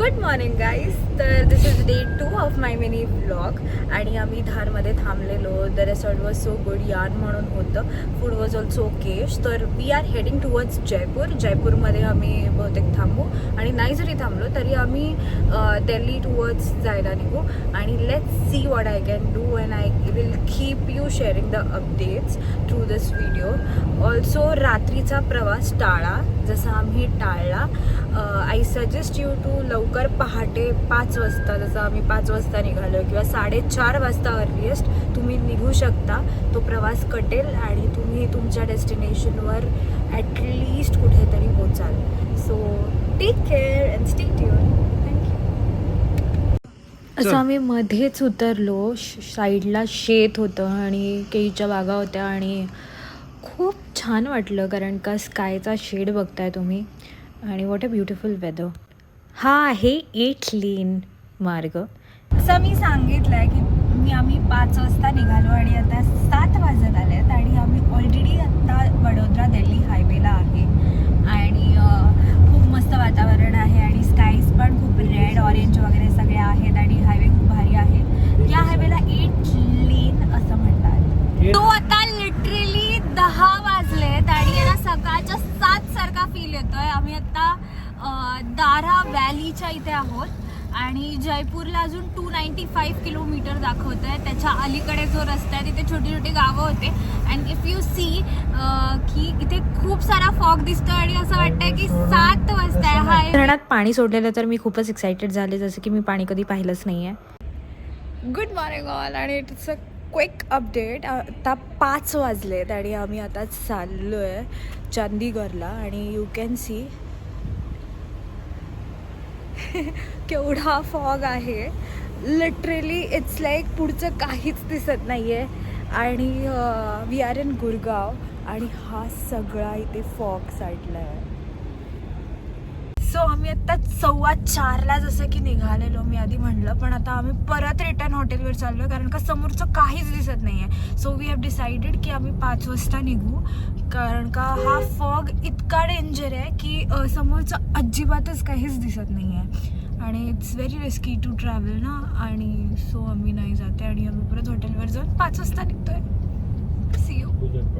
Good morning guys. तर this is day 2 of my mini vlog. आणि आम्ही धारमध्ये थांबलेलो. The resort was so good, यार्न म्हणून होतं. Food was also okay. तर we are heading towards Jaipur. जयपूरमध्ये आम्ही बहुतेक थांबू आणि नाही जरी थांबलो तरी आम्ही दिल्ली टुवर्ड्स जायला निघू. आणि let's see what I can do and I will keep you sharing the updates through this video. Also रात्रीचा प्रवास टाळा, जसा आम्ही टाळला. आय सजेस्ट यू टू लवकर पहाटे 5 वाजता, जसं आम्ही 5 वाजता निघालो किंवा 4:30 वाजता अर्लिएस्ट तुम्ही निघू शकता. तो प्रवास कटेल आणि तुम्ही तुमच्या डेस्टिनेशनवर ॲटलिस्ट कुठेतरी पोचाल. So take care and stay tune. Thank you. असं आम्ही मध्येच उतरलो. साईडला शेत होतं आणि केळीच्या बागा होत्या आणि खूप छान वाटलं, कारण का स्कायचा शेड बघताय तुम्ही आणि व्हॉट अ ब्युटिफुल वेदर. हा आहे 8 लेन मार्ग. असं मी सांगितलं आहे की आम्ही 5 वाजता निघालो आणि आता 7 वाजत आले आहेत आणि आम्ही ऑलरेडी आत्ता वडोदरा दिल्ली हायवेला आहे. आणि खूप मस्त वातावरण आहे आणि स्काईज पण खूप रेड ऑरेंज वगैरे सगळे आहेत आणि हायवे खूप भारी आहे. या हायवेला 8 लेन असं म्हणतात. तो आता लिटरली 10 वाजलेत आणि याला सकाळच्या 7 सारखा फील येतोय. आम्ही आता दारा व्हॅलीच्या इथे आहोत आणि जयपूरला अजून 295 किलोमीटर दाखवत आहे. त्याच्या अलीकडे जो रस्ता आहे तिथे छोटी छोटी गावं होते. अँड इफ यू सी की इथे खूप सारा फॉग दिसतोय आणि असं वाटतंय की 7 वाजता आहे. धरणात पाणी सोडलेलं तर मी खूपच एक्सायटेड झाले, जसं की मी पाणी कधी पाहिलंच नाही आहे. गुड मॉर्निंग ऑल आणि इट्स अ क्विक अपडेट. आता 5 वाजलेत आणि आम्ही आता चाललो आहे चंदीगडला. आणि यू कॅन सी केवढा फॉग आहे. लिटरली इट्स लाईक पुढचं काहीच दिसत नाही आहे. आणि वी आर इन गुरगाव आणि हा सगळा इथे फॉग साईडला आहे. सो आम्ही आत्ता 4:15ला जसं की निघालेलो मी आधी म्हणलं, पण आता आम्ही परत रिटर्न हॉटेलवर चाललो कारण का समोरचं काहीच दिसत नाही आहे. सो वी हॅव डिसाइडेड की आम्ही 5 वाजता निघू, कारण का हा फॉग इतका डेंजर आहे की समोरचं अजिबातच काहीच दिसत नाही आहे आणि it's very risky to travel ना. आणि सो आम्ही नाही जाते आणि आम्ही परत हॉटेलवर जाऊन 5 वाजता निघतोय.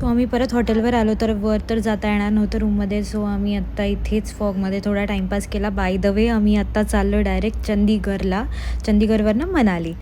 तो आम्ही परत हॉटेलवर आलो तर वर तर जाता येणार नव्हतं रूममध्ये. सो आम्ही आत्ता इथेच फॉगमध्ये थोडा टाईमपास केला. बाय द वे आम्ही आत्ता चाललो डायरेक्ट चंदीगडला, चंदीगडवरनं मनाली.